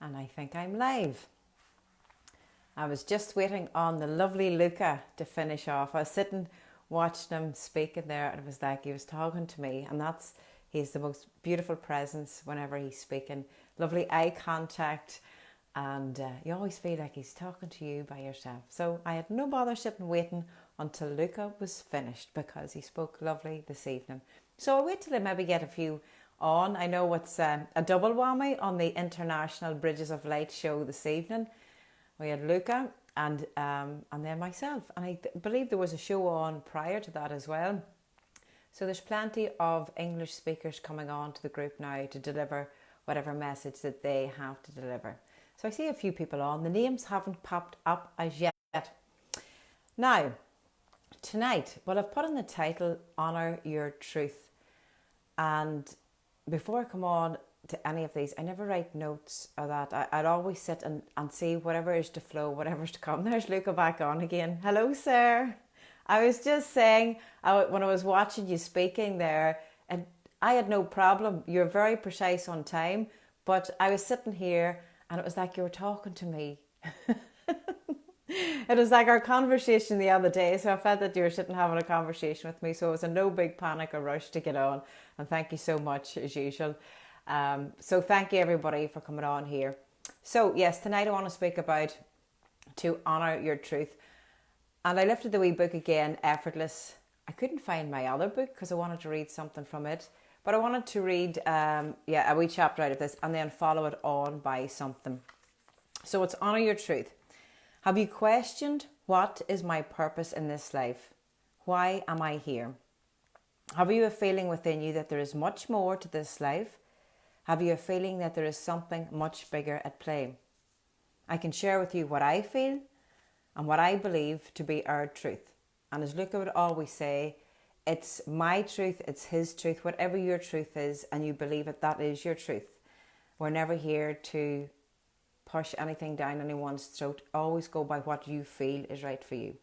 and I think I'm live. I was just waiting on the lovely Luca to finish off. I was sitting watching him speaking there, and it was like he was talking to me, and he's the most beautiful presence whenever he's speaking. Lovely eye contact, and you always feel like he's talking to you by yourself. So I had no bother sitting waiting until Luca was finished, because he spoke lovely this evening. So I'll wait till I maybe get a few on. I know it's a double whammy on the International Bridges of Light show this evening. We had Luca and then myself, and I believe there was a show on prior to that as well. So there's plenty of English speakers coming on to the group now to deliver whatever message that they have to deliver. So I see a few people on. The names haven't popped up as yet. Now, tonight, well, I've put in the title, Honour Your Truth. And before I come on to any of these, I never write notes or that. I'd always sit and see whatever is to flow, whatever's to come. There's Luca back on again. Hello, sir. I was just saying, when I was watching you speaking there, and I had no problem. You're very precise on time, but I was sitting here and it was like you were talking to me. It was like our conversation the other day, so I felt that you were sitting having a conversation with me, so it was a no big panic or rush to get on, and thank you so much as usual. So thank you everybody for coming on here. So yes, tonight I want to speak about to honour your truth, and I lifted the wee book again, Effortless. I couldn't find my other book because I wanted to read something from it, but I wanted to read a wee chapter out of this and then follow it on by something. So it's honour your truth. Have you questioned, what is my purpose in this life? Why am I here? Have you a feeling within you that there is much more to this life? Have you a feeling that there is something much bigger at play? I can share with you what I feel and what I believe to be our truth. And as Luca would always say, it's my truth, it's his truth, whatever your truth is, and you believe it, that is your truth. We're never here to push anything down anyone's throat. Always go by what you feel is right for you.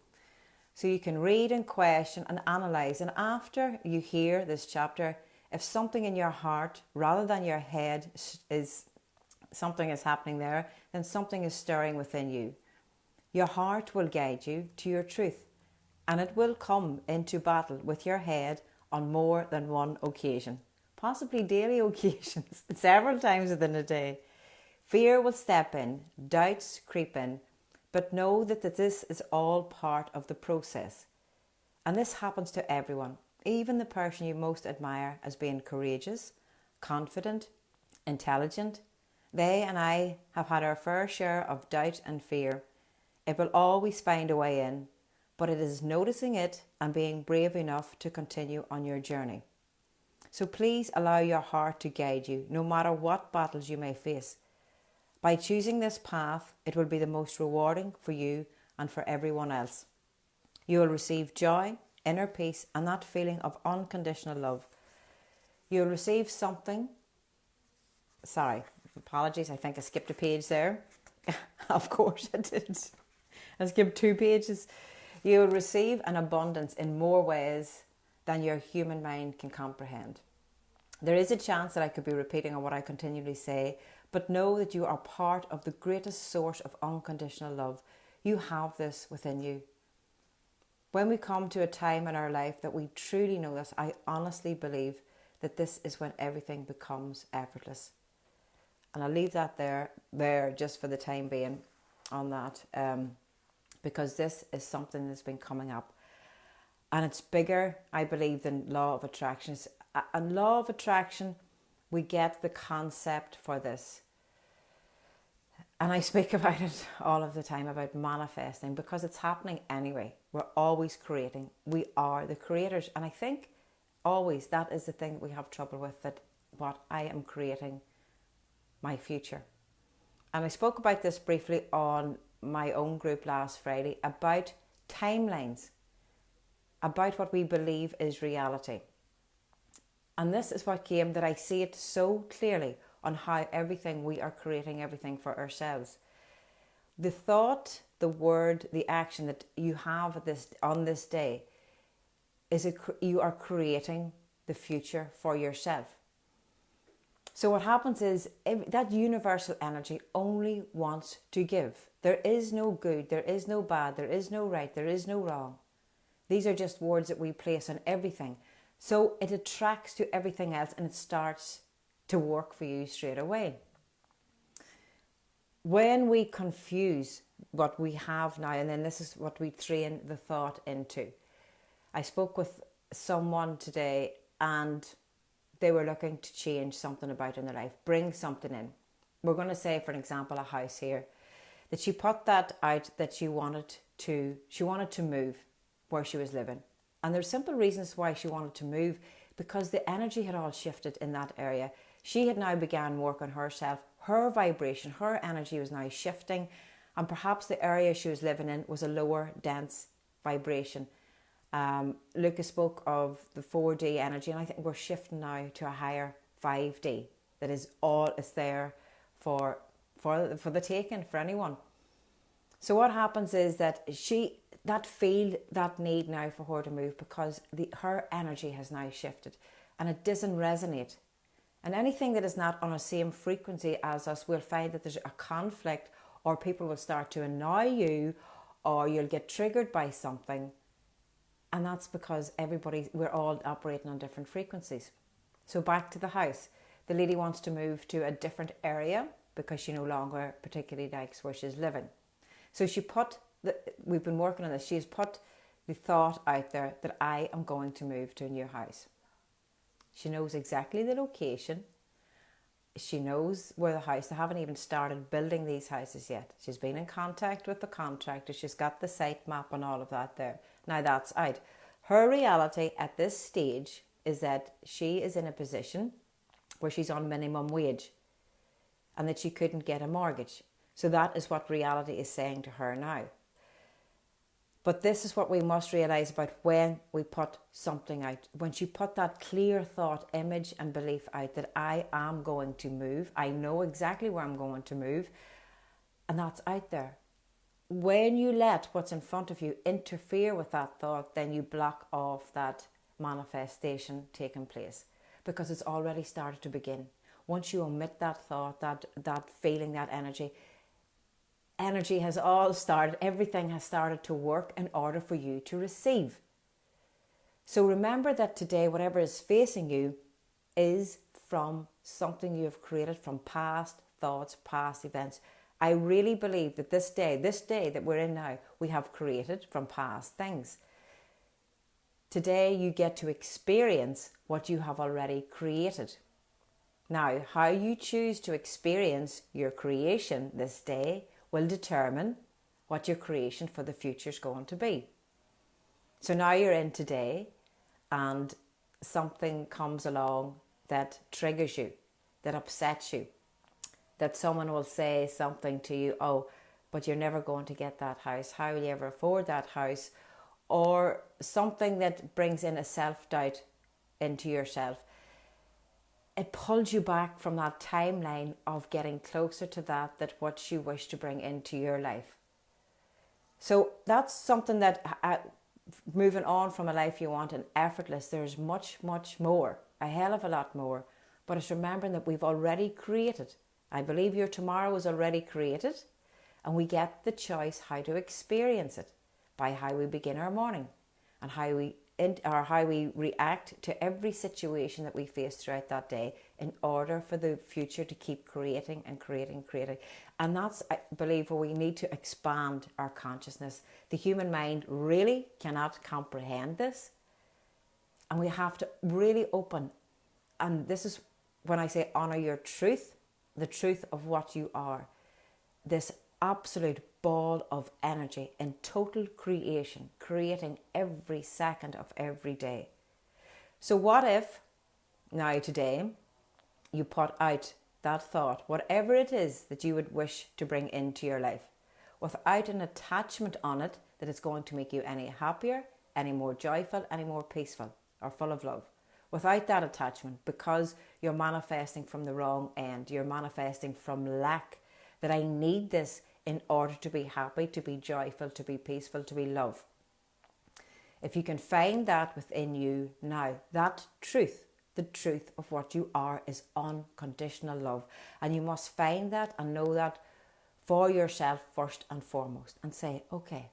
So you can read and question and analyse. And after you hear this chapter, if something in your heart rather than your head is something is happening there, then something is stirring within you. Your heart will guide you to your truth, and it will come into battle with your head on more than one occasion, possibly daily occasions, several times within a day. Fear will step in, doubts creep in, but know that this is all part of the process. And this happens to everyone, even the person you most admire as being courageous, confident, intelligent. They and I have had our fair share of doubt and fear. It will always find a way in, but it is noticing it and being brave enough to continue on your journey. So please allow your heart to guide you, no matter what battles you may face. By choosing this path, it will be the most rewarding for you and for everyone else. You will receive joy, inner peace, and that feeling of unconditional love. You will receive something. Sorry, apologies, I think I skipped a page there. Of course I did. I skipped 2 pages. You will receive an abundance in more ways than your human mind can comprehend. There is a chance that I could be repeating on what I continually say, but know that you are part of the greatest source of unconditional love. You have this within you. When we come to a time in our life that we truly know this, I honestly believe that this is when everything becomes effortless. And I'll leave that there just for the time being on that, because this is something that's been coming up. And it's bigger, I believe, than law of attraction. And law of attraction, we get the concept for this. And I speak about it all of the time, about manifesting, because it's happening anyway. We're always creating. We are the creators. And I think always that is the thing that we have trouble with, that what I am creating my future. And I spoke about this briefly on my own group last Friday, about timelines, about what we believe is reality. And this is what came, that I see it so clearly on how everything we are creating, everything for ourselves. The thought, the word, the action that you have on this day you are creating the future for yourself. So what happens is that universal energy only wants to give. There is no good, there is no bad, there is no right, there is no wrong. These are just words that we place on everything. So it attracts to everything else and it starts to work for you straight away. When we confuse what we have now, and then this is what we train the thought into. I spoke with someone today and they were looking to change something about in their life, bring something in. We're going to say, for example, a house here, that she put that out that she wanted to move where she was living. And there's simple reasons why she wanted to move, because the energy had all shifted in that area. She had now began work on herself. Her vibration, her energy was now shifting, and perhaps the area she was living in was a lower dense vibration. Lucas spoke of the 4D energy, and I think we're shifting now to a higher 5D that is all is there for the taking for anyone. So what happens is that that need now for her to move, because her energy has now shifted and it doesn't resonate. And anything that is not on the same frequency as us, we'll find that there's a conflict, or people will start to annoy you, or you'll get triggered by something. And that's because we're all operating on different frequencies. So back to the house. The lady wants to move to a different area because she no longer particularly likes where she's living. So we've been working on this. She's put the thought out there that I am going to move to a new house. She knows exactly the location. She knows where the house, they haven't even started building these houses yet. She's been in contact with the contractor. She's got the site map and all of that there. Now that's out. Her reality at this stage is that she is in a position where she's on minimum wage and that she couldn't get a mortgage. So that is what reality is saying to her now. But this is what we must realise about when we put something out. When she put that clear thought, image and belief out that I am going to move. I know exactly where I'm going to move. And that's out there. When you let what's in front of you interfere with that thought, then you block off that manifestation taking place, because it's already started to begin. Once you omit that thought, that feeling, that energy has all started, everything has started to work in order for you to receive. So remember that today, whatever is facing you is from something you have created from past thoughts, past events. I really believe that this day that we're in now, we have created from past things. Today you get to experience what you have already created. Now, how you choose to experience your creation this day will determine what your creation for the future is going to be. So now you're in today and something comes along that triggers you, that upsets you, that someone will say something to you, oh, but you're never going to get that house. How will you ever afford that house? Or something that brings in a self-doubt into yourself. It pulls you back from that timeline of getting closer to that what you wish to bring into your life. So that's something that moving on from a life you want and effortless, there's much, much more, a hell of a lot more. But it's remembering that we've already created. I believe your tomorrow is already created, and we get the choice how to experience it by how we begin our morning and how we react to every situation that we face throughout that day in order for the future to keep creating and creating. And that's, I believe, where we need to expand our consciousness. The human mind really cannot comprehend this, and we have to really open. And this is when I say honor your truth, the truth of what you are. This absolute ball of energy in total creation, creating every second of every day. So what if now today you put out that thought, whatever it is that you would wish to bring into your life, without an attachment on it that it's going to make you any happier, any more joyful, any more peaceful or full of love. Without that attachment, because you're manifesting from the wrong end, you're manifesting from lack, that I need this in order to be happy, to be joyful, to be peaceful, to be love. If you can find that within you now, that truth, the truth of what you are is unconditional love. And you must find that and know that for yourself first and foremost, and say, okay,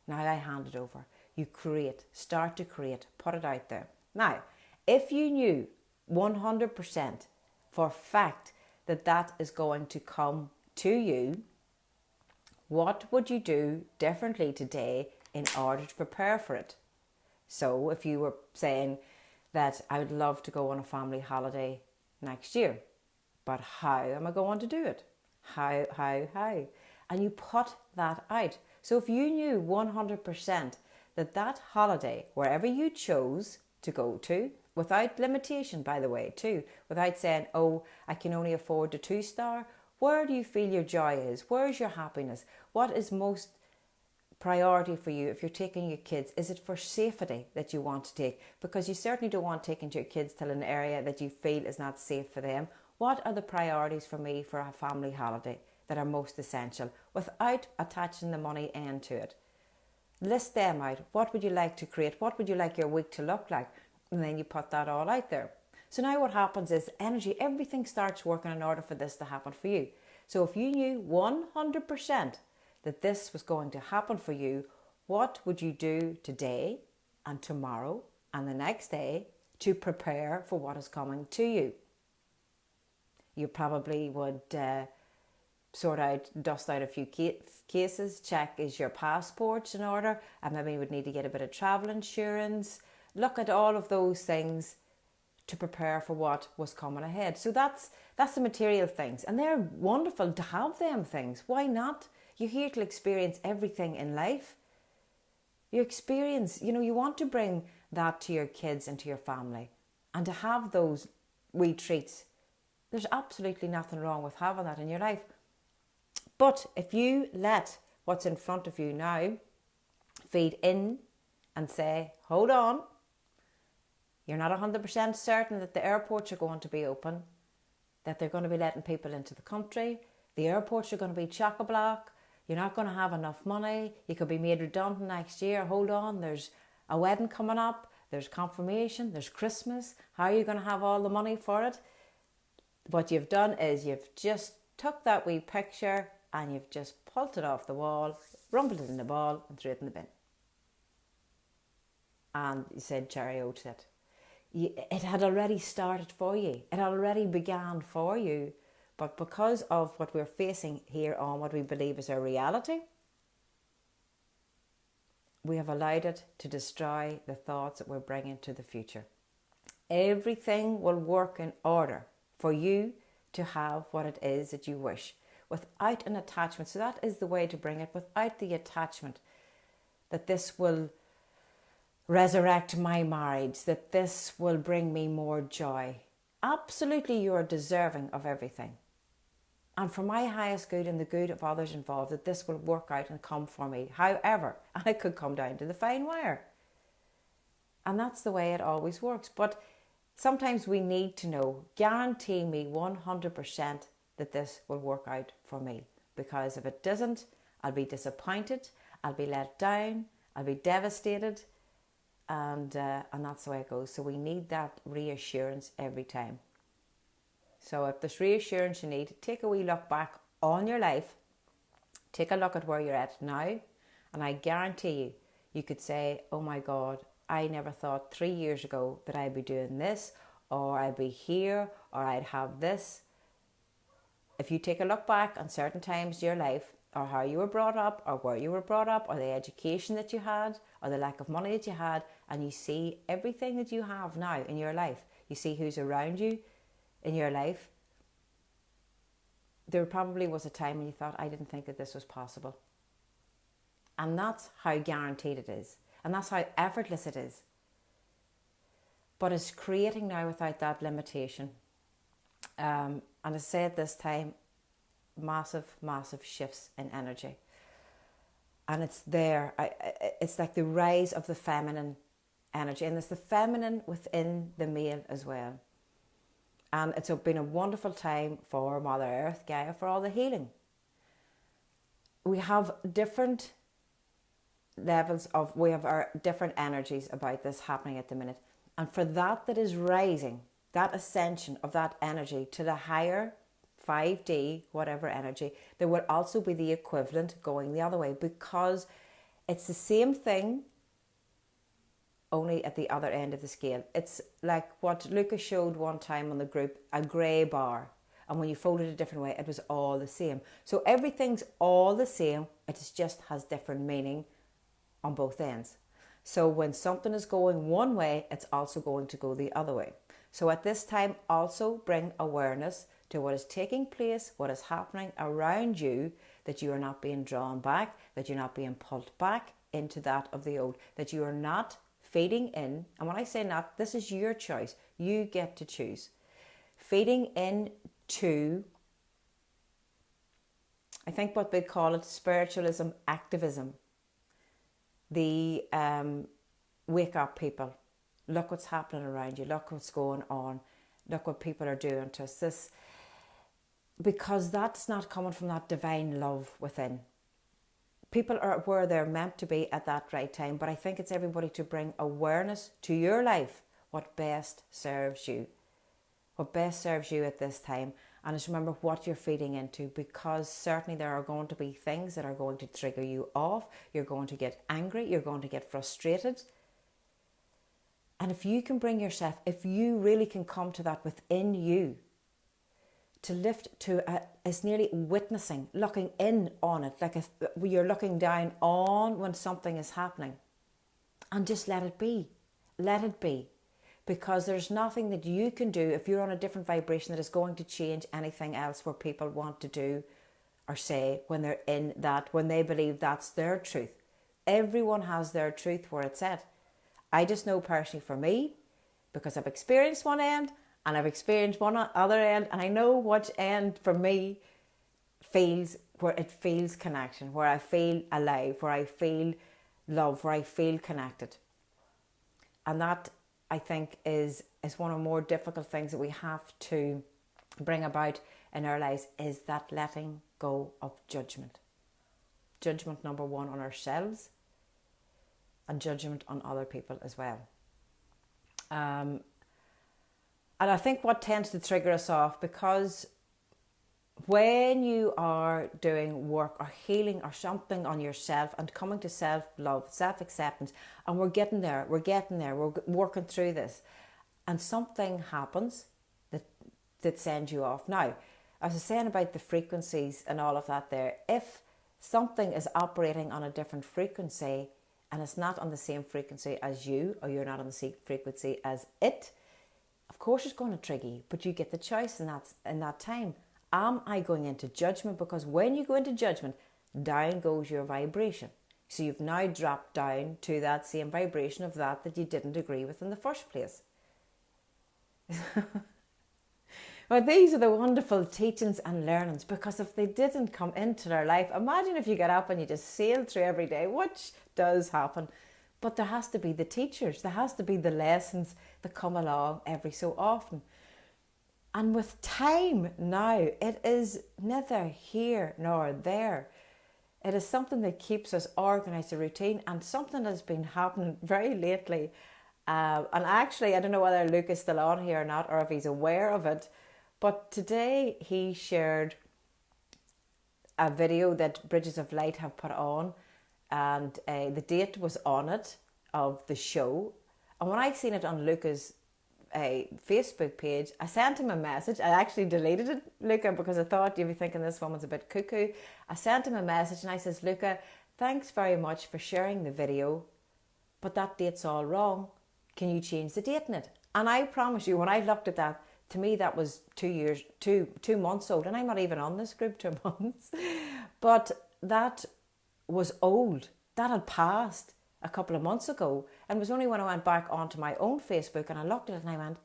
now I hand it over. You create, start to create, put it out there. Now, if you knew 100% for a fact that that is going to come to you, what would you do differently today in order to prepare for it? So if you were saying that I would love to go on a family holiday next year, but how am I going to do it? How? And you put that out. So if you knew 100% that holiday, wherever you chose to go to, without limitation, by the way, too, without saying, oh, I can only afford the 2-star, where do you feel your joy is? Where's your happiness? What is most priority for you if you're taking your kids? Is it for safety that you want to take? Because you certainly don't want taking your kids to an area that you feel is not safe for them. What are the priorities for me for a family holiday that are most essential, without attaching the money end to it? List them out. What would you like to create? What would you like your week to look like? And then you put that all out there. So now what happens is energy, everything starts working in order for this to happen for you. So if you knew 100% that this was going to happen for you, what would you do today and tomorrow and the next day to prepare for what is coming to you? You probably would dust out a few cases, check is your passports in order, and maybe you would need to get a bit of travel insurance. Look at all of those things to prepare for what was coming ahead. So that's the material things, and they're wonderful to have them things. Why not? You're here to experience everything in life. You experience, you want to bring that to your kids and to your family, and to have those wee treats. There's absolutely nothing wrong with having that in your life. But if you let what's in front of you now feed in and say, hold on, you're not 100% certain that the airports are going to be open, that they're going to be letting people into the country, the airports are going to be chock-a-block, you're not going to have enough money, you could be made redundant next year, hold on, there's a wedding coming up, there's confirmation, there's Christmas, how are you going to have all the money for it? What you've done is you've just took that wee picture and you've just pulled it off the wall, rumbled it in the ball and threw it in the bin. And you said cherry O to it. It had already started for you. It already began for you. But because of what we're facing here on what we believe is our reality, we have allowed it to destroy the thoughts that we're bringing to the future. Everything will work in order for you to have what it is that you wish, without an attachment. So that is the way to bring it, without the attachment that this will resurrect my marriage, that this will bring me more joy. Absolutely, you are deserving of everything. And for my highest good and the good of others involved, that this will work out and come for me. However, and it could come down to the fine wire. And that's the way it always works. But sometimes we need to know, guarantee me 100% that this will work out for me. Because if it doesn't, I'll be disappointed, I'll be let down, I'll be devastated, and that's the way it goes. So we need that reassurance every time. So if there's reassurance you need, take a wee look back on your life, take a look at where you're at now, and I guarantee you, you could say, oh my God, I never thought 3 years ago that I'd be doing this, or I'd be here, or I'd have this. If you take a look back on certain times of your life, or how you were brought up, or where you were brought up, or the education that you had, or the lack of money that you had, and you see everything that you have now in your life, you see who's around you in your life, there probably was a time when you thought, I didn't think that this was possible. And that's how guaranteed it is. And that's how effortless it is. But it's creating now without that limitation. And I say at this time, massive shifts in energy. And it's there. It's like the rise of the feminine energy. And there's the feminine within the male as well. And it's been a wonderful time for Mother Earth, Gaia, for all the healing. We have different levels we have our different energies about this happening at the minute. And for that is rising that ascension of that energy to the higher 5D, whatever energy, there would also be the equivalent going the other way, because it's the same thing, only at the other end of the scale. It's like what Luce showed one time on the group, a grey bar. And when you fold it a different way, it was all the same. So everything's all the same. It just has different meaning on both ends. So when something is going one way, it's also going to go the other way. So at this time, also bring awareness to what is taking place, what is happening around you, that you are not being drawn back, that you're not being pulled back into that of the old, that you are not feeding in. And when I say not, this is your choice. You get to choose. Feeding in to, I think what they call it, spiritualism, activism. The wake up people. Look what's happening around you. Look what's going on. Look what people are doing to us. This, because that's not coming from that divine love within. People are where they're meant to be at that right time. But I think it's everybody to bring awareness to your life. What best serves you. What best serves you at this time. And just remember what you're feeding into, because certainly there are going to be things that are going to trigger you off. You're going to get angry. You're going to get frustrated. And if you can bring yourself, if you really can come to that within you, to lift to it's nearly witnessing, looking in on it, like if you're looking down on when something is happening, and just let it be. Let it be. Because there's nothing that you can do if you're on a different vibration that is going to change anything else where people want to do or say when they're in that, when they believe that's their truth. Everyone has their truth where it's at. I just know personally for me, because I've experienced one end and I've experienced one other end, and I know which end for me feels, where it feels connection, where I feel alive, where I feel love, where I feel connected. And that, I think, is one of the more difficult things that we have to bring about in our lives, is that letting go of judgment. Judgment, number one, on ourselves, and judgment on other people as well. And I think what tends to trigger us off, because when you are doing work or healing or something on yourself and coming to self-love, self-acceptance, and we're getting there, we're working through this, and something happens that sends you off. Now, as I was saying about the frequencies and all of that there, if something is operating on a different frequency and it's not on the same frequency as you, or you're not on the same frequency as it, of course it's going to trigger you, but you get the choice in that time. Am I going into judgment? Because when you go into judgment, down goes your vibration. So you've now dropped down to that same vibration of that you didn't agree with in the first place. Well, these are the wonderful teachings and learnings, because if they didn't come into our life, imagine if you get up and you just sail through every day, which does happen. But there has to be the teachers, there has to be the lessons that come along every so often. And with time now, it is neither here nor there. It is something that keeps us organised, a routine, and something that's been happening very lately. And actually, I don't know whether Luke is still on here or not, or if he's aware of it. But today he shared a video that Bridges of Light have put on, and the date was on it of the show. And when I seen it on Luca's Facebook page, I sent him a message. I actually deleted it, Luca, because I thought you'd be thinking this woman's a bit cuckoo. I sent him a message and I says, Luca, thanks very much for sharing the video, but that date's all wrong. Can you change the date in it? And I promise you, when I looked at that, to me that was 2 months old, and I'm not even on this group 2 months. But that was old. That had passed a couple of months ago, and it was only when I went back onto my own Facebook and I looked at it and I went,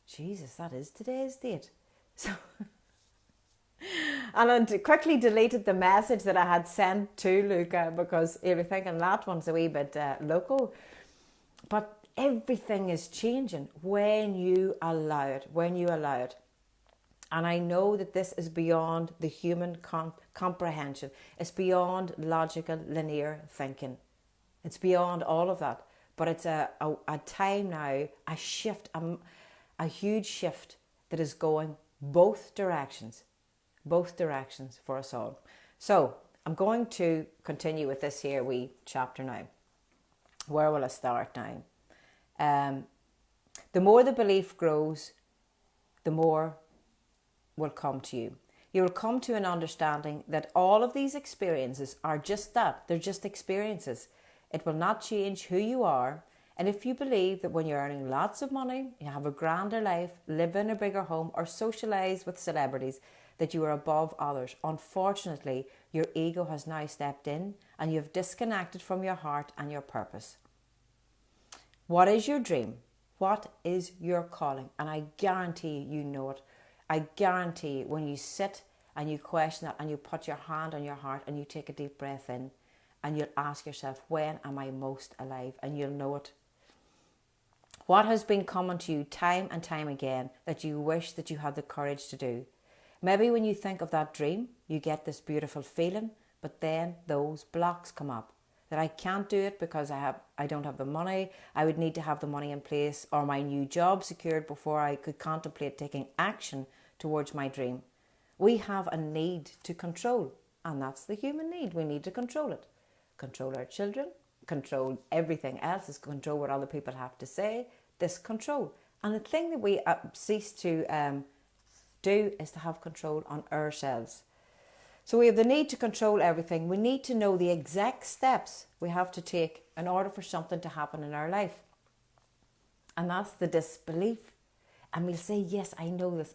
Jesus, that is today's date. So, and I quickly deleted the message that I had sent to Luca, because you'll be thinking that one's a wee bit local. But everything is changing when you allow it. And I know that this is beyond the human comprehension. It's beyond logical, linear thinking. It's beyond all of that. But it's a time now, a shift, a huge shift that is going both directions for us all. So I'm going to continue with this here wee chapter now. Where will I start now? The more the belief grows, the more will come to you. You will come to an understanding that all of these experiences are just that. They're just experiences. It will not change who you are. And if you believe that when you're earning lots of money, you have a grander life, live in a bigger home, or socialise with celebrities, that you are above others, unfortunately, your ego has now stepped in and you have disconnected from your heart and your purpose. What is your dream? What is your calling? And I guarantee you know it. I guarantee when you sit and you question that and you put your hand on your heart and you take a deep breath in and you'll ask yourself, when am I most alive? And you'll know it. What has been coming to you time and time again that you wish that you had the courage to do? Maybe when you think of that dream, you get this beautiful feeling, but then those blocks come up. That I can't do it because I don't have the money. I would need to have the money in place or my new job secured before I could contemplate taking action towards my dream. We have a need to control, and that's the human need. We need to control it. Control our children, control everything else, is control what other people have to say, this control. And the thing that we cease to do is to have control on ourselves. So we have the need to control everything. We need to know the exact steps we have to take in order for something to happen in our life. And that's the disbelief. And we'll say, yes, I know this,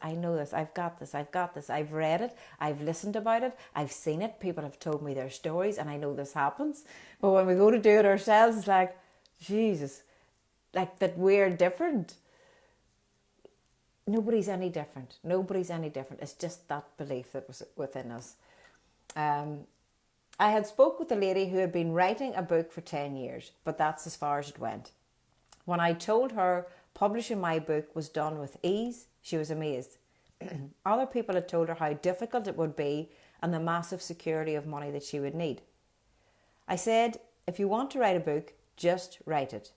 I've got this, I've read it, I've listened about it, I've seen it, people have told me their stories and I know this happens. But when we go to do it ourselves, it's like, Jesus, like that we're different. Nobody's any different. It's just that belief that was within us. I had spoke with a lady who had been writing a book for 10 years, but that's as far as it went. When I told her publishing my book was done with ease, she was amazed. Other people had told her how difficult it would be and the massive security of money that she would need. I said, if you want to write a book, just write it.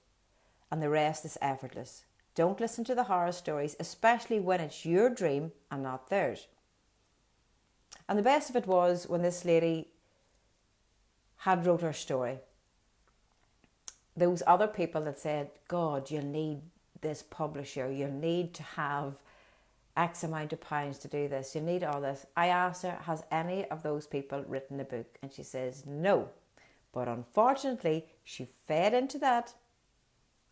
And the rest is effortless. Don't listen to the horror stories, especially when it's your dream and not theirs. And the best of it was when this lady had wrote her story. Those other people that said, God, you need this publisher, you need to have X amount of pounds to do this, you need all this. I asked her, has any of those people written a book? And she says, no. But unfortunately, she fed into that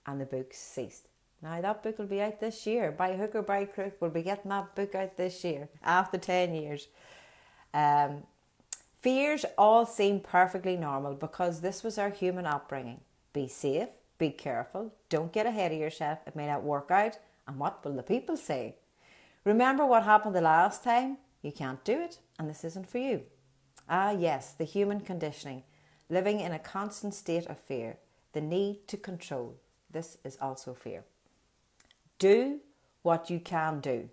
and the book ceased. Now that book will be out this year. By hook or by crook, we'll be getting that book out this year, after 10 years. Fears all seem perfectly normal because this was our human upbringing. Be safe, be careful, don't get ahead of yourself, it may not work out, and what will the people say? Remember what happened the last time? You can't do it, and this isn't for you. Ah yes, the human conditioning, living in a constant state of fear, the need to control. This is also fear. Do what you can do.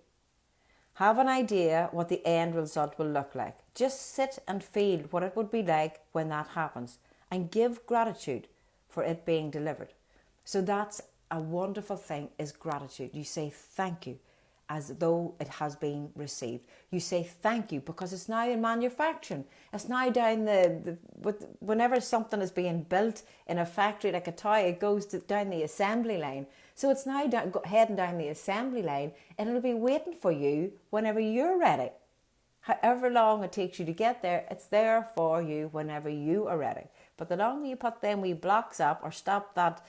Have an idea what the end result will look like. Just sit and feel what it would be like when that happens and give gratitude for it being delivered. So that's a wonderful thing, is gratitude. You say thank you as though it has been received. You say thank you because it's now in manufacturing. It's now down whenever something is being built in a factory like a toy, it goes down the assembly line. So it's now heading down the assembly line and it'll be waiting for you whenever you're ready. However long it takes you to get there, it's there for you whenever you are ready. But the longer you put them wee blocks up or stop that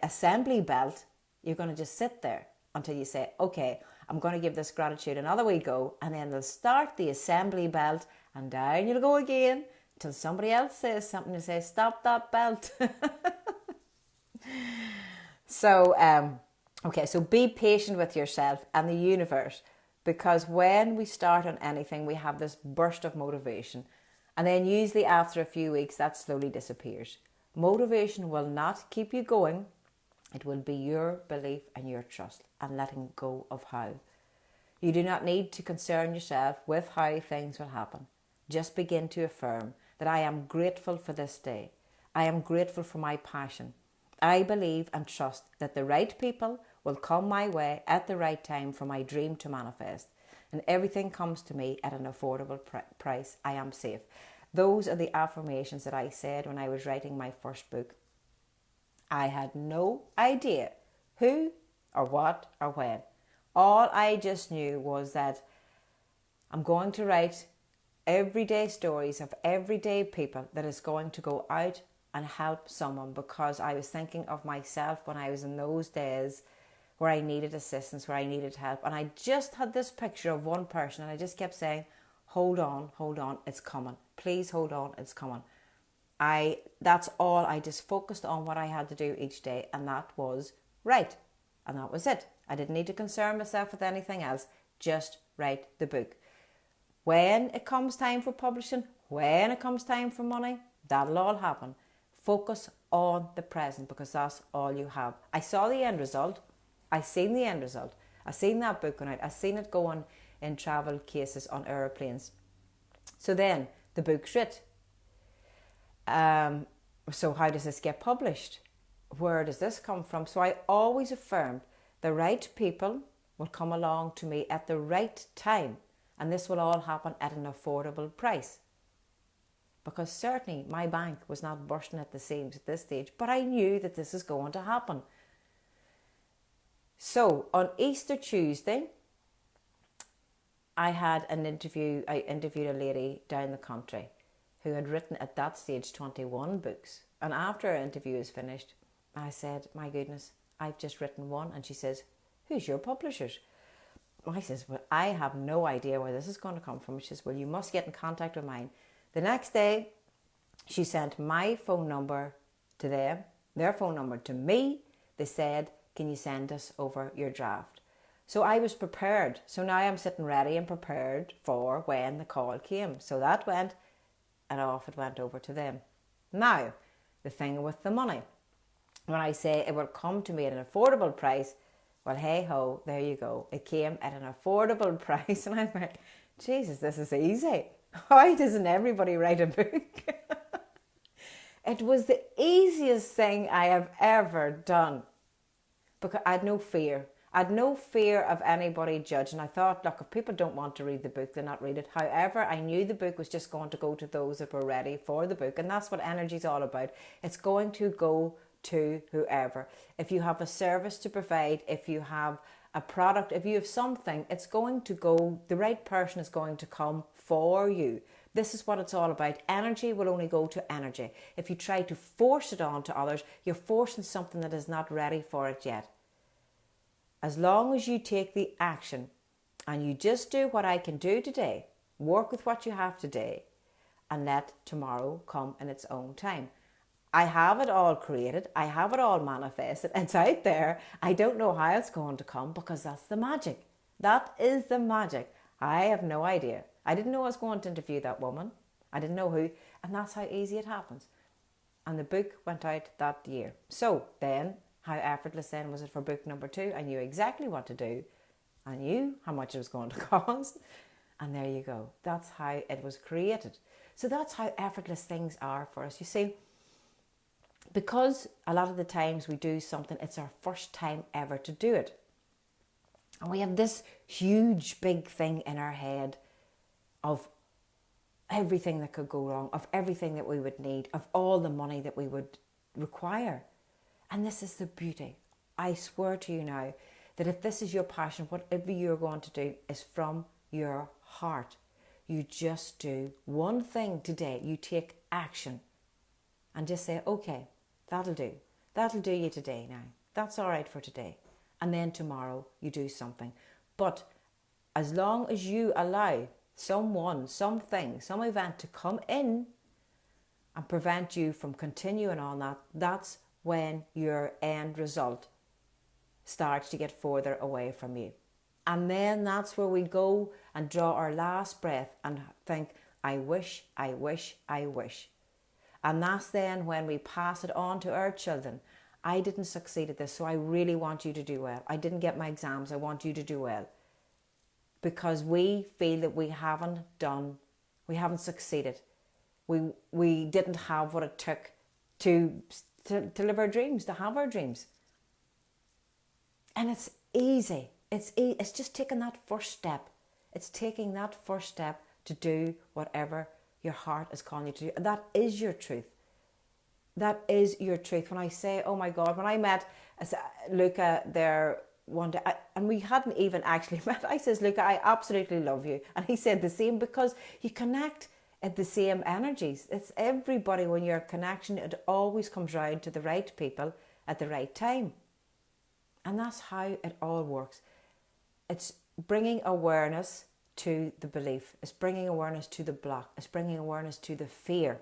assembly belt, you're going to just sit there until you say, okay, I'm going to give this gratitude another wee go, and then they'll start the assembly belt and down you'll go again until somebody else says something and say, stop that belt. So be patient with yourself and the universe, because when we start on anything, we have this burst of motivation, and then usually after a few weeks, that slowly disappears. Motivation will not keep you going. It will be your belief and your trust and letting go of how. You do not need to concern yourself with how things will happen. Just begin to affirm that I am grateful for this day. I am grateful for my passion. I believe and trust that the right people will come my way at the right time for my dream to manifest. And everything comes to me at an affordable price. I am safe. Those are the affirmations that I said when I was writing my first book. I had no idea who or what or when. All I just knew was that I'm going to write everyday stories of everyday people that is going to go out and help someone, because I was thinking of myself when I was in those days where I needed assistance, where I needed help. And I just had this picture of one person and I just kept saying, hold on, it's coming. Please hold on, it's coming. That's all. I just focused on what I had to do each day, and that was write. And that was it. I didn't need to concern myself with anything else. Just write the book. When it comes time for publishing, when it comes time for money, that'll all happen. Focus on the present, because that's all you have. I saw the end result. I seen the end result. I seen that book going out. I seen it going in travel cases on aeroplanes. So then the book's writ. So how does this get published? Where does this come from? So I always affirmed the right people will come along to me at the right time, and this will all happen at an affordable price. Because certainly my bank was not bursting at the seams at this stage, but I knew that this is going to happen. So on Easter Tuesday, I interviewed a lady down the country who had written at that stage 21 books. And after our interview was finished, I said, my goodness, I've just written one. And she says, who's your publishers? I says, well, I have no idea where this is going to come from. She says, well, you must get in contact with mine. The next day, she sent my phone number to them, their phone number to me. They said, can you send us over your draft? So I was prepared. So now I'm sitting ready and prepared for when the call came. So that went, and off it went over to them. Now, the thing with the money. When I say it will come to me at an affordable price, well, hey ho, there you go. It came at an affordable price. And I'm like, Jesus, this is easy. Why doesn't everybody write a book? It was the easiest thing I have ever done, because I had no fear. I had no fear of anybody judging. I thought, look, if people don't want to read the book, they'll not read it. However, I knew the book was just going to go to those that were ready for the book. And that's what energy is all about. It's going to go to whoever. If you have a service to provide, if you have a product, if you have something, it's going to go, the right person is going to come for you. This is what it's all about. Energy will only go to energy. If you try to force it on to others, you're forcing something that is not ready for it yet. As long as you take the action and you just do what I can do today, work with what you have today, and let tomorrow come in its own time. I have it all created. I have it all manifested. It's out there. I don't know how it's going to come, because that's the magic. That is the magic. I have no idea. I didn't know I was going to interview that woman. I didn't know who. And that's how easy it happens. And the book went out that year. So then, how effortless then was it for book number 2? I knew exactly what to do. I knew how much it was going to cost. And there you go. That's how it was created. So that's how effortless things are for us. You see, because a lot of the times we do something, it's our first time ever to do it. And we have this huge big thing in our head of everything that could go wrong, of everything that we would need, of all the money that we would require. And this is the beauty. I swear to you now that if this is your passion, whatever you're going to do is from your heart. You just do one thing today. You take action and just say, okay, that'll do. That'll do you today now. That's all right for today. And then tomorrow you do something. But as long as you allow someone, something, some event to come in and prevent you from continuing on that, that's when your end result starts to get further away from you. And then that's where we go and draw our last breath and think, I wish, I wish, I wish. And that's then when we pass it on to our children. I didn't succeed at this, so I really want you to do well. I didn't get my exams, I want you to do well. Because we feel that we haven't succeeded. We didn't have what it took to live our dreams, to have our dreams. And it's easy. It's just taking that first step. It's taking that first step to do whatever your heart is calling you to do. And that is your truth. That is your truth. When I say, oh my God, when I met Luca there one day, and we hadn't even actually met, I says, Luca, I absolutely love you. And he said the same, because you connect at the same energies. It's everybody, when you're a connection, it always comes round to the right people at the right time. And that's how it all works. It's bringing awareness to the belief. It's bringing awareness to the block. It's bringing awareness to the fear.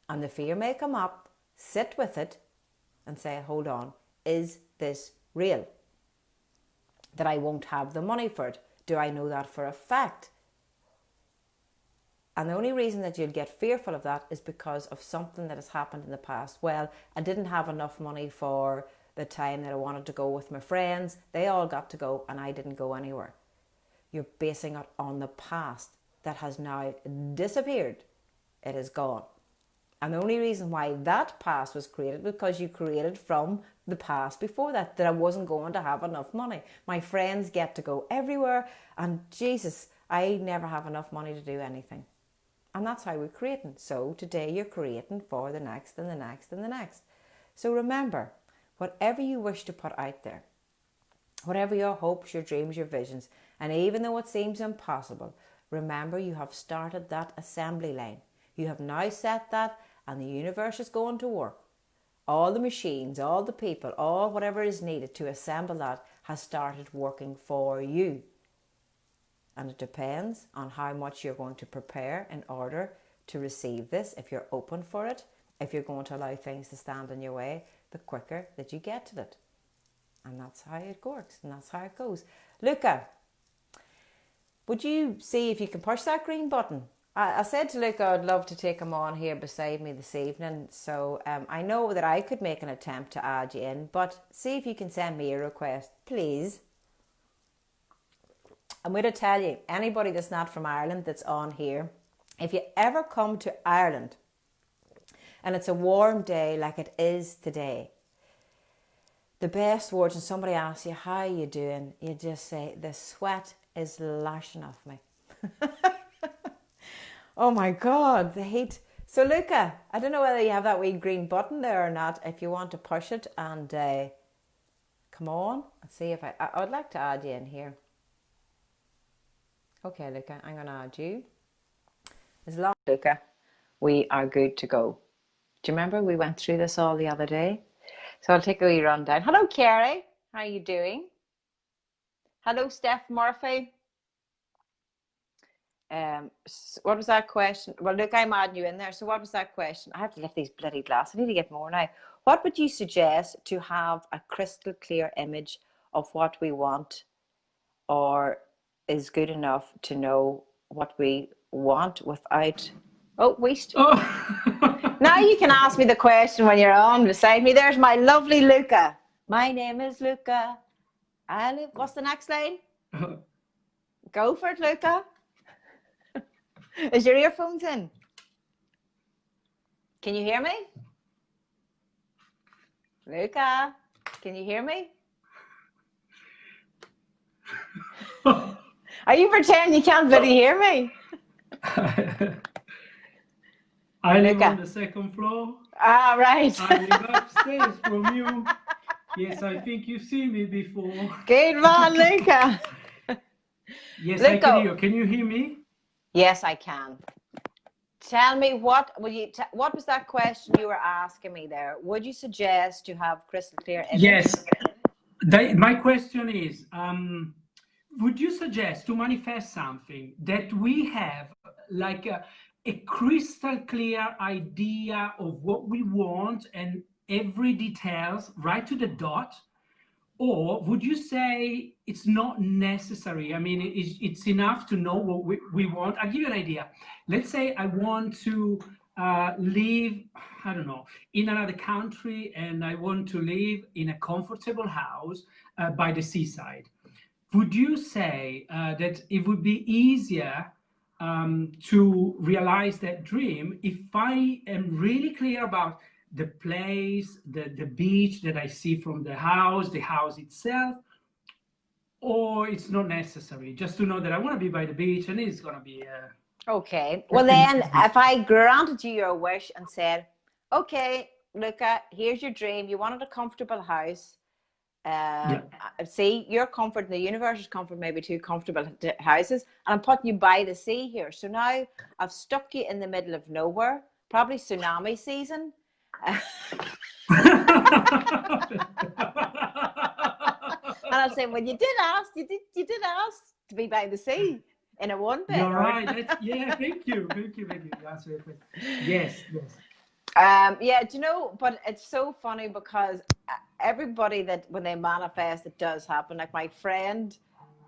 And the fear may come up, sit with it and say, hold on, is this real? That I won't have the money for it. Do I know that for a fact? And the only reason that you'll get fearful of that is because of something that has happened in the past. Well, I didn't have enough money for the time that I wanted to go with my friends. They all got to go and I didn't go anywhere. You're basing it on the past that has now disappeared. It is gone. And the only reason why that past was created, because you created from the past before that I wasn't going to have enough money. My friends get to go everywhere, and Jesus, I never have enough money to do anything. And that's how we're creating. So today you're creating for the next and the next and the next. So remember, whatever you wish to put out there, whatever your hopes, your dreams, your visions, and even though it seems impossible, remember you have started that assembly line. You have now set that, and the universe is going to work. All the machines, all the people, all whatever is needed to assemble that has started working for you. And it depends on how much you're going to prepare in order to receive this. If you're open for it, if you're going to allow things to stand in your way, the quicker that you get to it. And that's how it works, and that's how it goes. Luca, would you see if you can push that green button? I said to Luca I'd love to take him on here beside me this evening. So I know that I could make an attempt to add you in, but see if you can send me a request, please. I'm going to tell you, anybody that's not from Ireland that's on here, if you ever come to Ireland and it's a warm day like it is today, the best words, when somebody asks you, how are you doing? You just say, the sweat is lashing off me. Oh my God, the heat. So Luca, I don't know whether you have that wee green button there or not, if you want to push it and come on and see if I would like to add you in here. Okay, Luca, I'm going to add you. As long as Luca, we are good to go. Do you remember we went through this all the other day? So I'll take a wee rundown. Hello, Kerry. How are you doing? Hello, Steph Murphy. What was that question? Well, look, I'm adding you in there. So what was that question? I have to lift these bloody glasses. I need to get more now. What would you suggest to have a crystal clear image of what we want, or is good enough to know what we want without... Oh, waste. Oh. Now you can ask me the question when you're on beside me. There's my lovely Luca. My name is Luca. What's the next line? Go for it, Luca. Is your earphones in? Can you hear me? Luca, can you hear me? Are you pretending you can't bloody hear me? I live on the second floor. Ah, right. I live upstairs from you. Yes, I think you've seen me before. Good man, Luca. Yes, Luca. I can hear you. Can you hear me? Yes, I can. Tell me, what was that question you were asking me there? Would you suggest to have crystal clear image? Yes. My question is, would you suggest to manifest something that we have like a crystal clear idea of what we want and every details right to the dot? Or would you say it's not necessary? I mean, it's enough to know what we want. I'll give you an idea. Let's say I want to live, I don't know, in another country, and I want to live in a comfortable house by the seaside. Would you say that it would be easier to realize that dream if I am really clear about the place, the beach that I see from the house itself, or it's not necessary just to know that I want to be by the beach and it's going to be Okay. Well, then, if I granted you your wish and said, okay, Luca, here's your dream. You wanted a comfortable house. yeah. See, your comfort, the universe's comfort, maybe two comfortable houses, and I'm putting you by the sea here. So now I've stuck you in the middle of nowhere, probably tsunami season. And I'll say, well, you did ask to be by the sea in a one bed. You're right. Yeah, thank you. You answered your question. Yes. Yeah, do you know, but it's so funny because everybody that when they manifest, it does happen. Like my friend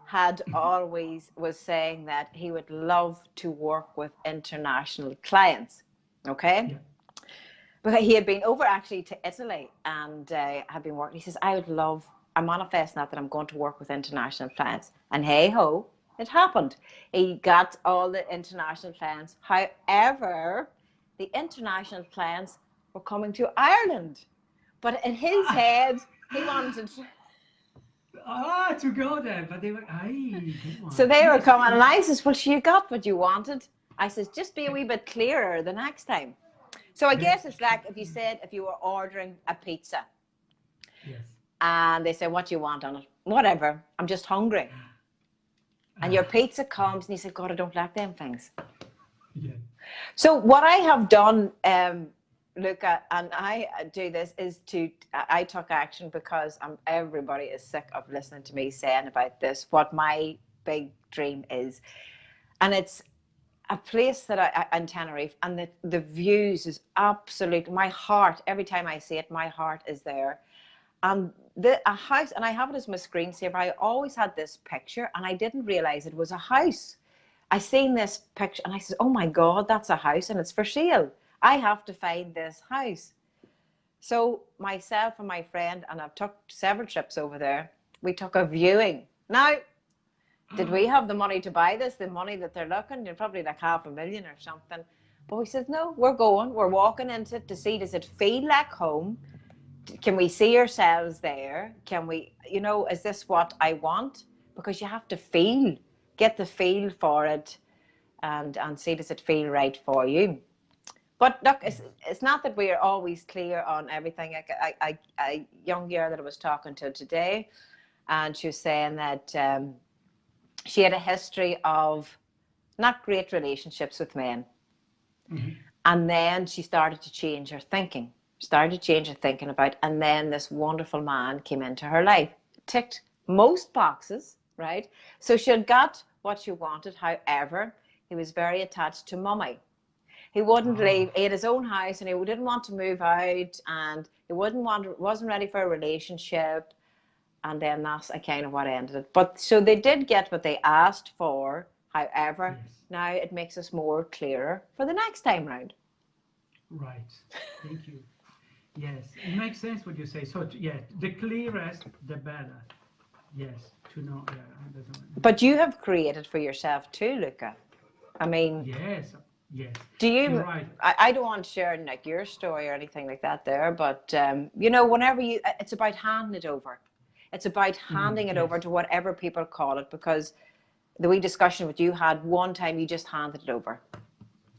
had always was saying that he would love to work with international clients. Okay. Yeah. But he had been over actually to Italy and had been working. He says, I'm manifesting that I'm going to work with international clients. And hey ho, it happened. He got all the international clients. However, the international clients were coming to Ireland. But in his head, he wanted to go there, but they were, so they were coming. And I says, well, you got what you wanted. I says, just be a wee bit clearer the next time. So I guess it's like if you were ordering a pizza. Yes. And they say, what do you want on it? Whatever. I'm just hungry. And your pizza comes and you say, God, I don't like them things. Yeah. So what I have done, Luca, and I do this, is I took action because everybody is sick of listening to me saying about this, what my big dream is. And it's a place that in Tenerife, and the views is absolute. My heart, every time I see it, my heart is there. And a house, and I have it as my screensaver. I always had this picture, and I didn't realize it was a house. I seen this picture, and I said, "Oh my God, that's a house, and it's for sale. I have to find this house." So myself and my friend, and I've took several trips over there. We took a viewing. Now, did we have the money to buy this? The money that they're looking, probably like $500,000 or something. But we said, no, we're walking into it to see, does it feel like home? Can we see ourselves there? Can we, is this what I want? Because you have to get the feel for it and see, does it feel right for you? But look, it's not that we are always clear on everything. A young girl that I was talking to today, and she was saying that she had a history of not great relationships with men. Mm-hmm. And then she started to change her thinking. About, and then this wonderful man came into her life, ticked most boxes, right? So she had got what she wanted. However, he was very attached to mummy. He wouldn't leave. He had his own house, and he didn't want to move out, and he wasn't ready for a relationship. And then that's kind of what ended it. But so they did get what they asked for. However, yes. Now it makes us more clearer for the next time round. Right. Thank you. Yes, it makes sense what you say. So yeah, the clearest, the better. Yes, to know. Yeah. But you have created for yourself too, Luca. I mean. Yes. Do you? You're right. I don't want to share like your story or anything like that there, but whenever it's about handing it over. It's about handing it over to whatever people call it, because the wee discussion that you had one time, you just handed it over.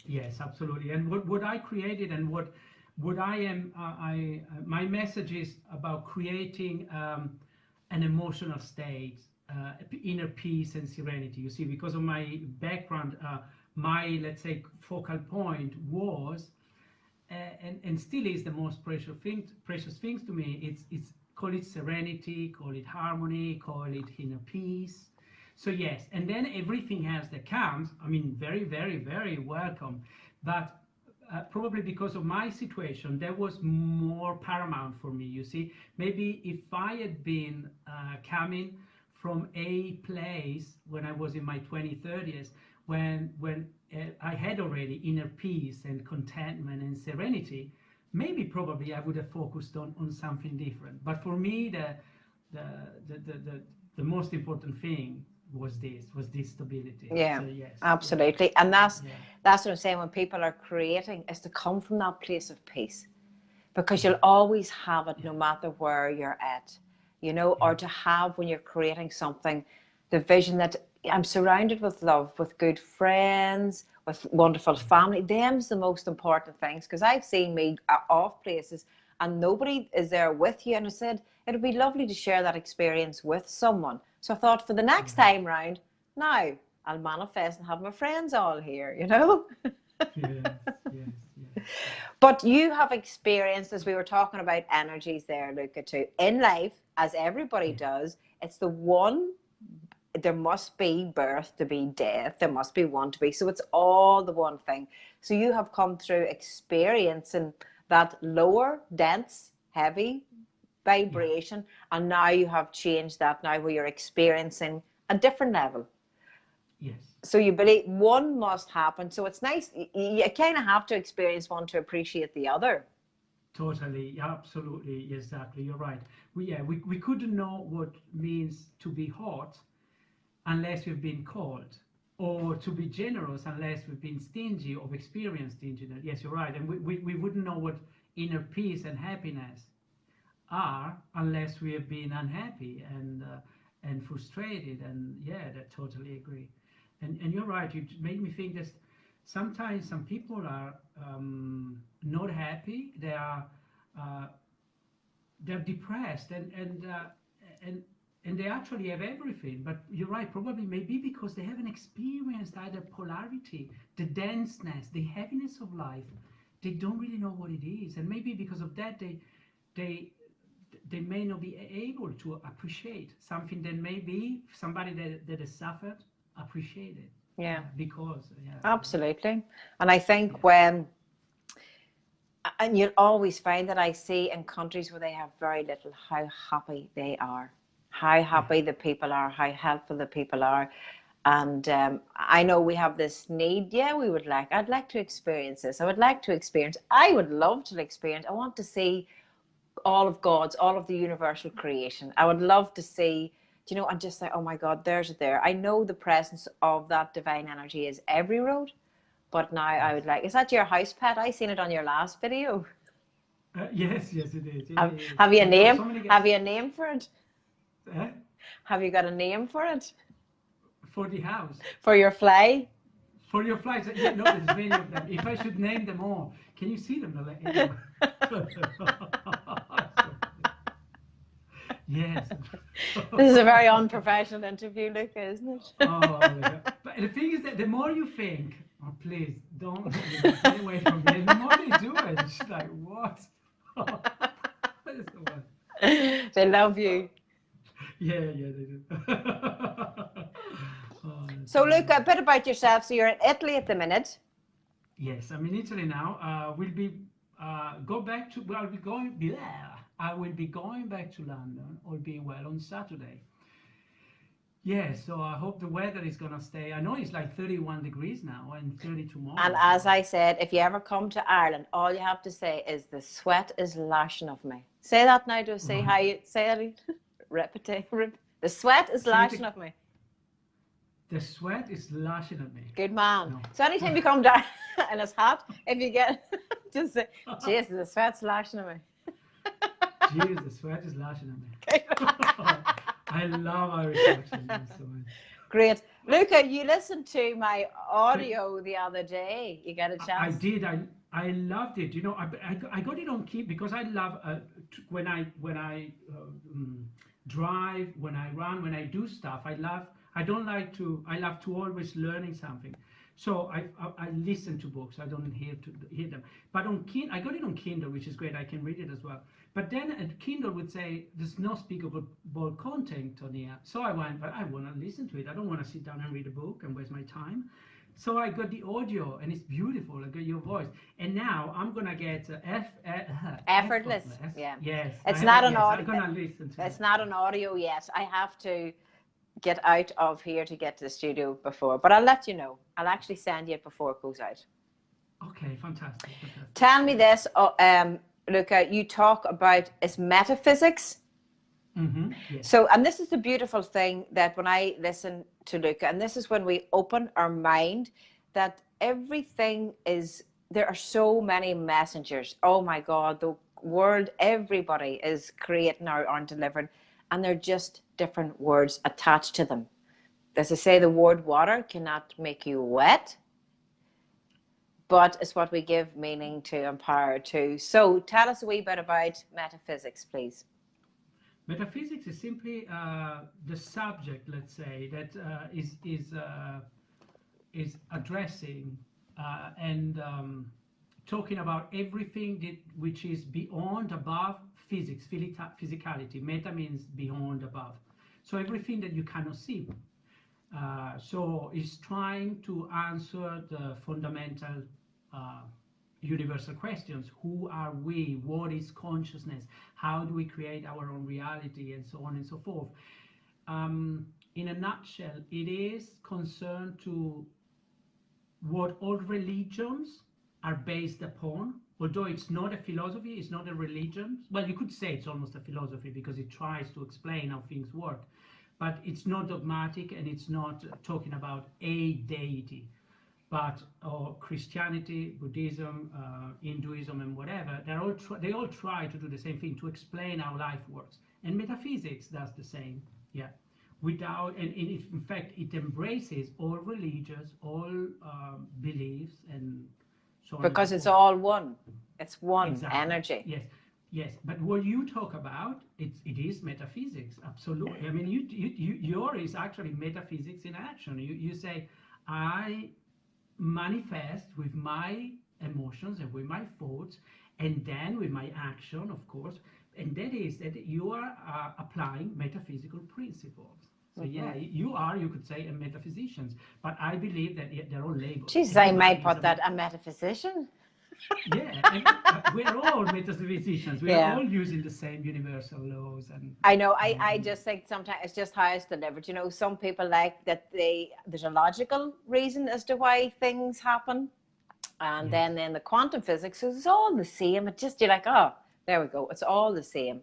Yes, absolutely. And what I created and what I am, my message is about creating an emotional state, inner peace and serenity. You see, because of my background, my, let's say, focal point was, and still is the most precious things to me. It's call it serenity, call it harmony, call it inner peace. So yes, and then everything else that comes, I mean, very, very, very welcome. But probably because of my situation, that was more paramount for me, you see. Maybe if I had been coming from a place when I was in my 20s, 30s, when I had already inner peace and contentment and serenity, maybe probably I would have focused on something different. But for me, the most important thing was this stability. Yeah, so, yes, absolutely. And that's what I'm saying, when people are creating, is to come from that place of peace. because you'll always have it no matter where you're at, you know, or to have when you're creating something, the vision that I'm surrounded with love, with good friends, with wonderful family. Them's the most important things, because I've seen me off places and nobody is there with you. And I said, it would be lovely to share that experience with someone. So I thought for the next time round, now I'll manifest and have my friends all here, you know? Yes. But you have experienced, as we were talking about energies there, Luca, too, in life, as everybody does, it's the one, there must be birth to be death, there must be one to be, so it's all the one thing. So you have come through experiencing that lower, dense, heavy vibration, and now you have changed that now where you're experiencing a different level. Yes. So you believe one must happen. So it's nice. You kind of have to experience one to appreciate the other. Totally, absolutely, exactly. You're right. We couldn't know what means to be hot unless we've been cold, or to be generous unless we've been stingy or experienced stinginess. Yes, you're right. And we wouldn't know what inner peace and happiness are unless we have been unhappy and frustrated. And yeah, that totally agree. And you're right. You made me think that sometimes some people are not happy. They're depressed and they actually have everything. But you're right. Probably maybe because they haven't experienced either polarity, the denseness, the heaviness of life. They don't really know what it is, and maybe because of that, they may not be able to appreciate something that maybe somebody that has suffered appreciated. Because Absolutely. And I think when, and you'll always find that I see in countries where they have very little, how happy they are, how happy the people are, how helpful the people are. And I know we have this need. I'd like to experience this. I would love to experience. I want to see all of the universal creation. I would love to see, and just say, oh my God, there's it there. I know the presence of that divine energy is every road, but now I would like, is that your house pet? I seen it on your last video. Yes, it is. Have you a name? Have you a name for it? Have you got a name for it? For the house? For your fly? For your flies? Yeah, no, there's many of them. If I should name them all, can you see them? Yes. This is a very unprofessional interview, Luca, isn't it? But the thing is that the more you think, oh please don't get away from me, the more they do it. It's like, what? They love you. Yeah, they do. So, Luca, a bit about yourself. So, you're in Italy at the minute. Yes, I'm in Italy now. We'll be go back to. Well, I will be going back to London, all being well, on Saturday. Yeah, so I hope the weather is gonna stay. I know it's like 31 degrees now and 30 tomorrow. And as I said, if you ever come to Ireland, all you have to say is the sweat is lashing off me. Say that now. To say how you say it. Repete. The sweat is lashing off me. The sweat is lashing at me. Good man. No. So anytime you come down and it's hot, if you get, just say, Jesus, the sweat's lashing at me. Jesus, the sweat is lashing at me. I love Irish accent. Great. Luca, you listened to my audio the other day. You got a chance? I did. I loved it. I got it on keep because I love when I drive, when I run, when I do stuff. I love to always learning something. So I listen to books. I don't hear them. But I got it on Kindle, which is great. I can read it as well. But then Kindle would say there's no speakable content on here. So I went, but I want to listen to it. I don't want to sit down and read a book and waste my time. So I got the audio, and it's beautiful. I got your voice, and now I'm gonna get effortless. Yeah. Yes. It's not an audio. I'm gonna listen to it's not an audio yet. I have to get out of here to get to the studio before, but I'll let you know. I'll actually send you it before it goes out. Okay, fantastic. Tell me this, Luca. You talk about is metaphysics. Mm-hmm. Yes. So, and this is the beautiful thing that when I listen to Luca, and this is when we open our mind, that everything is, there are so many messengers. Oh my God, world, everybody is creating or delivering, and they're just different words attached to them. As I say, the word water cannot make you wet, but it's what we give meaning to, empower to. So tell us a wee bit about metaphysics, please. Metaphysics is simply the subject, let's say, that is addressing and talking about everything which is beyond, above physics, physicality. Meta means beyond, above. So everything that you cannot see. So it's trying to answer the fundamental universal questions. Who are we? What is consciousness? How do we create our own reality? And so on and so forth. In a nutshell, it is concerned to what all religions are based upon, although it's not a philosophy, it's not a religion. Well, you could say it's almost a philosophy because it tries to explain how things work, but it's not dogmatic, and it's not talking about a deity. But Christianity, Buddhism, Hinduism, and whatever, they all try to do the same thing, to explain how life works. And metaphysics does the same, yeah. In fact, it embraces all religions, all beliefs, and so on. Because it's all one. It's one. Exactly. Energy. Yes, yes. But what you talk about, it is metaphysics, absolutely. I mean, yours is actually metaphysics in action. You say, I manifest with my emotions and with my thoughts, and then with my action, of course, and that is that you are applying metaphysical principles. So yeah, you could say, a metaphysician, but I believe that they're all labels. Jesus, I might put that, a metaphysician. Yeah, we're all metaphysicians. We're all using the same universal laws. And I know. I just think sometimes it's just how it's delivered. You know, some people like that there's a logical reason as to why things happen, and then in the quantum physics, it's all the same. It just, you're like, oh, there we go. It's all the same.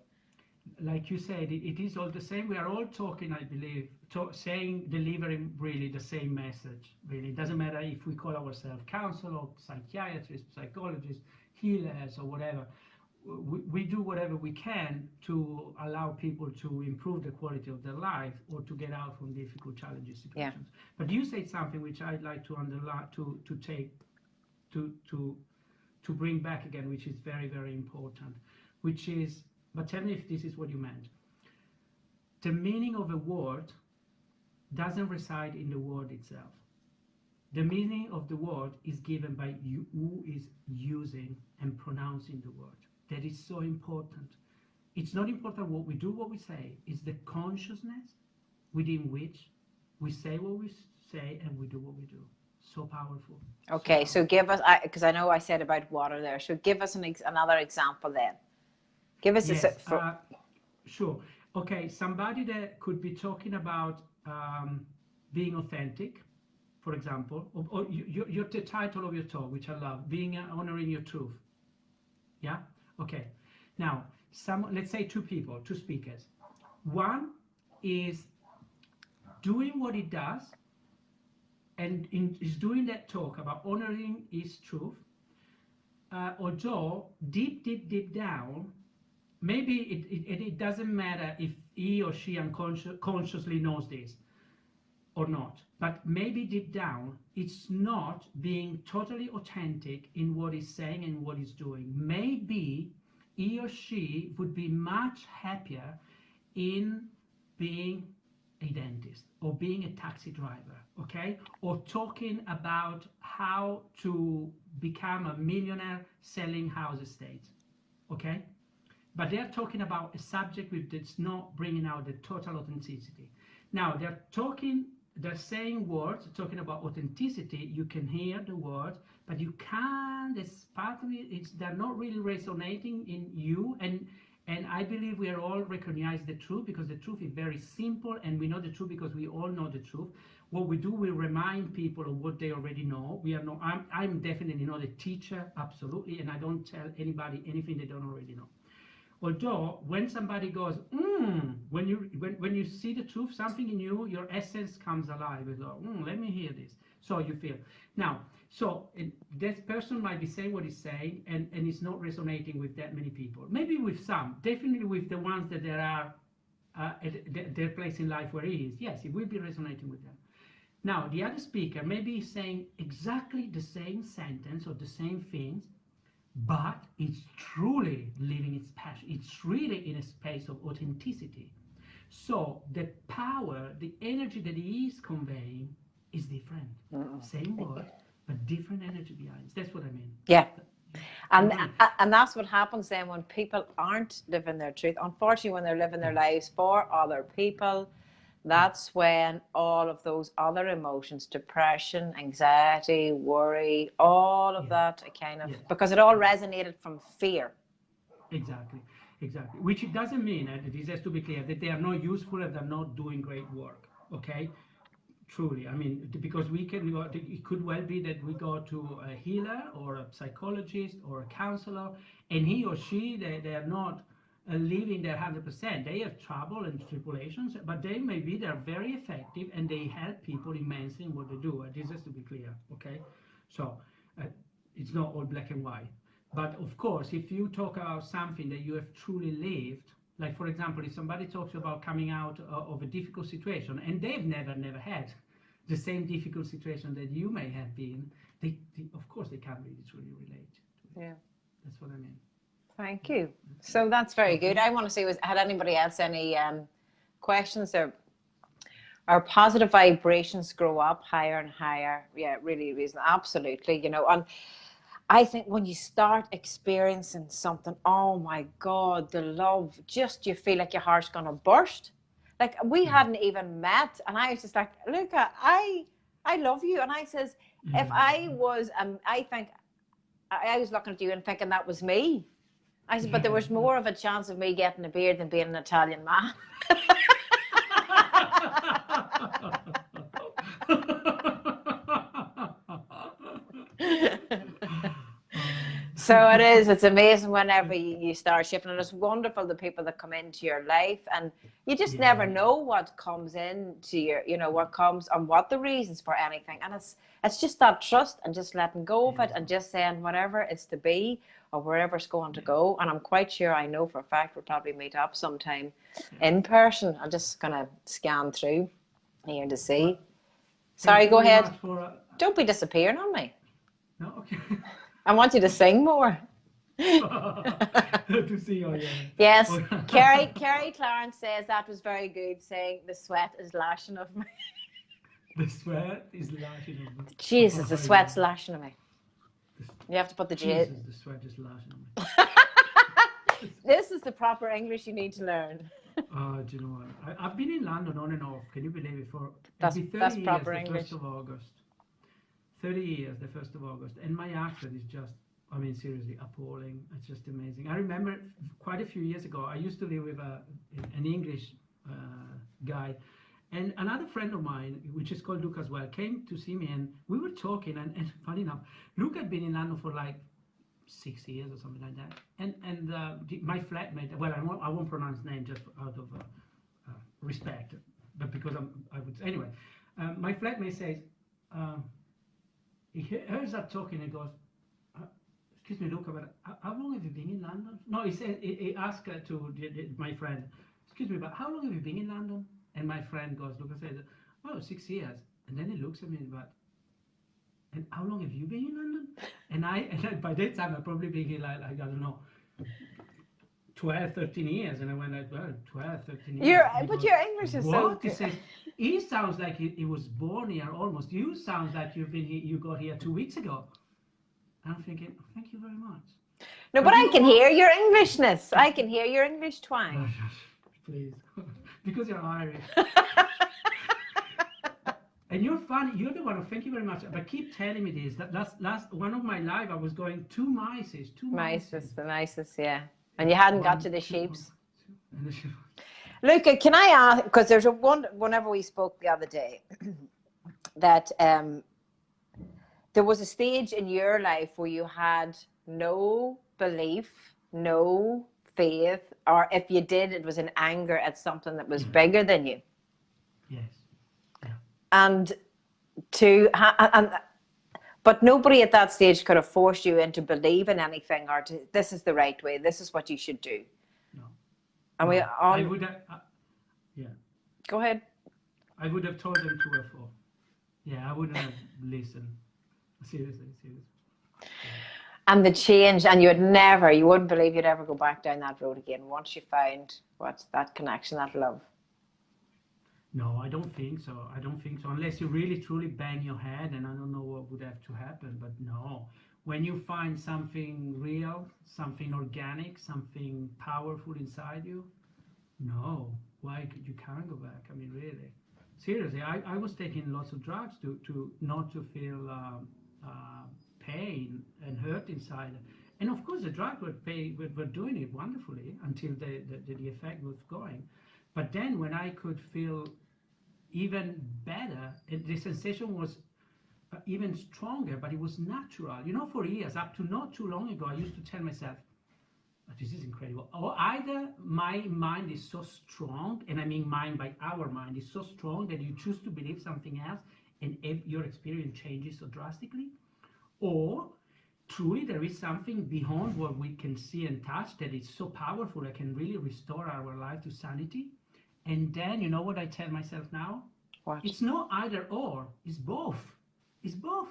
Like you said, it is all the same. We are all talking, I believe, delivering really the same message. Really, it doesn't matter if we call ourselves counselors, psychiatrists, psychologists, healers, or whatever. We do whatever we can to allow people to improve the quality of their life, or to get out from difficult, challenging situations. Yeah. But you said something which I'd like to underline, to bring back again, which is very, very important, which is. But tell me if this is what you meant. The meaning of a word doesn't reside in the word itself. The meaning of the word is given by you, who is using and pronouncing the word. That is so important. It's not important what we do, what we say. It's the consciousness within which we say what we say and we do what we do. So powerful. Okay, so give us, because I know I said about water there, so give us another example then. Give us sure. Okay, somebody that could be talking about being authentic, for example, or the title of your talk, which I love, honoring your truth. Yeah. Okay. Now, let's say two speakers. One is doing what he does, and is doing that talk about honoring his truth, although deep down. Maybe it doesn't matter if he or she consciously knows this or not, but maybe deep down it's not being totally authentic in what he's saying and what he's doing. Maybe he or she would be much happier in being a dentist, or being a taxi driver, okay? Or talking about how to become a millionaire selling house estates, okay? But they're talking about a subject that's not bringing out the total authenticity. Now, they're saying words, talking about authenticity. You can hear the words, but you can't, as part of it, they're not really resonating in you. And I believe we are all recognize the truth, because the truth is very simple, and we know the truth because we all know the truth. What we do, we remind people of what they already know. I'm definitely not a teacher, absolutely, and I don't tell anybody anything they don't already know. Although when somebody goes, when you see the truth, something in you, your essence comes alive. You go, let me hear this. So you feel. Now, so that person might be saying what he's saying, and it's not resonating with that many people. Maybe with some, definitely with the ones that there are at their place in life where he is. Yes, it will be resonating with them. Now, the other speaker maybe is saying exactly the same sentence or the same things, but it's truly living its passion. It's really in a space of authenticity. So the power, the energy that he is conveying is different. Same word, but different energy behind it. That's what I mean. Yeah. And that's what happens then when people aren't living their truth. Unfortunately, when they're living their lives for other people, that's when all of those other emotions, depression, anxiety, worry, all of that kind of, because it all resonated from fear. Exactly. Which it doesn't mean, and this has to be clear, that they are not useful and they're not doing great work. Okay? Truly, I mean, because we can go, it could well be that we go to a healer or a psychologist or a counselor, and he or she, they are not living their 100%. They have trouble and tribulations, but they're very effective and they help people immensely in what they do. This has to be clear, okay? So it's not all black and white. But of course, if you talk about something that you have truly lived, like for example, if somebody talks about coming out of a difficult situation and they've never had the same difficult situation that you may have been, they of course they can't really truly relate to it. Yeah. That's what I mean. Thank you. So that's very good. I want to see, had anybody else any questions? Our positive vibrations grow up higher and higher. Yeah, really reason. Absolutely. You know, and I think when you start experiencing something, oh my God, the love, just you feel like your heart's going to burst. Like we hadn't even met, and I was just like, Luca, I love you. And I says, if I was, I think, I was looking at you and thinking that was me. I said, but there was more of a chance of me getting a beard than being an Italian man. So it is. It's amazing whenever you start shifting, and it's wonderful the people that come into your life, and you just never know what comes into your, you know, what comes and what the reasons for anything, and it's just that trust and just letting go of it and just saying whatever it's to be or wherever it's going to go. And I'm quite sure, I know for a fact, we'll probably meet up sometime in person. I'm just gonna scan through here to see. Sorry, go ahead. Don't be disappearing on me. No, okay. I want you to sing more. To see you again. Yes, Kerry Clarence says that was very good, saying the sweat is lashing of me. The sweat is lashing of me. Jesus, the sweat's lashing of me. You have to put the J. Jesus, the sweat is lashing of me. This is the proper English you need to learn. Do you know what? I've been in London on and off. Can you believe it? That's 30 proper years, English. The 1st of August. 30 years, the 1st of August. And my accent is just, I mean, seriously, appalling. It's just amazing. I remember quite a few years ago, I used to live with an English guy. And another friend of mine, which is called Luke as well, came to see me, and we were talking. And funny enough, Luke had been in London for like 6 years or something like that. And my flatmate, well, I won't pronounce his name just out of respect, but because I would, anyway, my flatmate says, he hears us talking and goes, excuse me, Luca, but how long have you been in London? No, he said, he asked my friend, excuse me, but how long have you been in London? And my friend goes, Luca says, oh, 6 years. And then he looks at me, but, and how long have you been in London? And by that time, I'd probably been here like, I don't know, 12, 13 years. And I went like, well, 12, 13 years. But your English is so good. He says, he sounds like he was born here almost. You sound like you've been here, you got here 2 weeks ago. And I'm thinking, oh, thank you very much. No, but I can hear your Englishness. I can hear your English twang. Please. Because you're Irish. And you're funny. You're the one. Thank you very much. But keep telling me this. That last one of my live, I was going two mices. The nicest, yeah. And you hadn't got to the sheeps. Luca, can I ask? Because there's whenever we spoke the other day, that there was a stage in your life where you had no belief, no faith, or if you did, it was in anger at something that was Yes. bigger than you. Yes. Yeah. And but nobody at that stage could have forced you into believing anything, or to, this is the right way, this is what you should do. No. And no. I we would have, yeah. Go ahead. I would have told them to F4. Yeah, I wouldn't have listened. Seriously. Yeah. And the change, and you wouldn't believe you'd ever go back down that road again once you found what's that connection, that love. No, I don't think so. Unless you really truly bang your head, and I don't know what would have to happen, but no. When you find something real, something organic, something powerful inside you, no. Why you can't go back? I mean, really. Seriously, I was taking lots of drugs to not to feel pain and hurt inside. And of course, the drugs were doing it wonderfully until the effect was going. But then when I could feel even better, and the sensation was even stronger, but it was natural. You know, for years, up to not too long ago, I used to tell myself, this is incredible. Or either my mind is so strong, and I mean mind by our mind, is so strong that you choose to believe something else, and your experience changes so drastically, or truly there is something beyond what we can see and touch that is so powerful that can really restore our life to sanity. And then, you know what I tell myself now? What? It's not either or, it's both. It's both.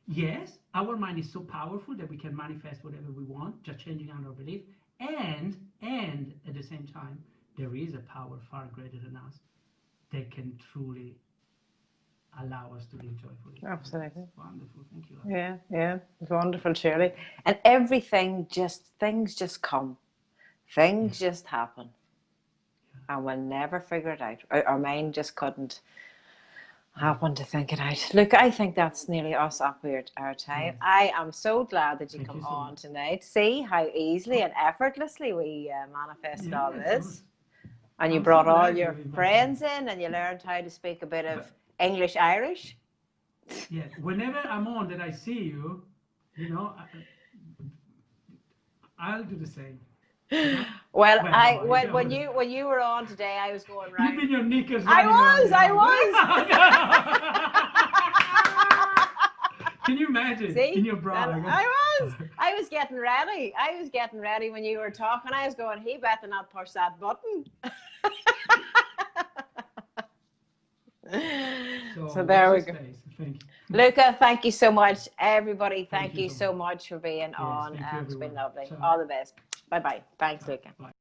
Yes, our mind is so powerful that we can manifest whatever we want, just changing our belief. And at the same time, there is a power far greater than us that can truly allow us to live joyfully. Absolutely. That's wonderful. Thank you. Yeah. It's wonderful, Shirley. And things just come. Things just happen. And we'll never figure it out. Our mind just couldn't happen to think it out. Look, I think that's nearly us up here our time. Yes. I am so glad that you Thank come you so on much. tonight. See how easily and effortlessly we manifested all this. And you I'm brought so all glad your you invited friends me. in, and you learned how to speak a bit of English Irish. Yeah, whenever I'm on that I see you, you know, I'll do the same. Well, Well, when you were on today, I was going right. You've been your knickers I running was. Can you imagine? See? In your bra. I was getting ready. I was getting ready when you were talking. I was going, he better not push that button. So there we go. Thank you. Luca, thank you so much. Everybody, thank you so much for being on. Thank you, It's been everyone. lovely. All the best. Bye-bye. Thanks, Luca. Bye.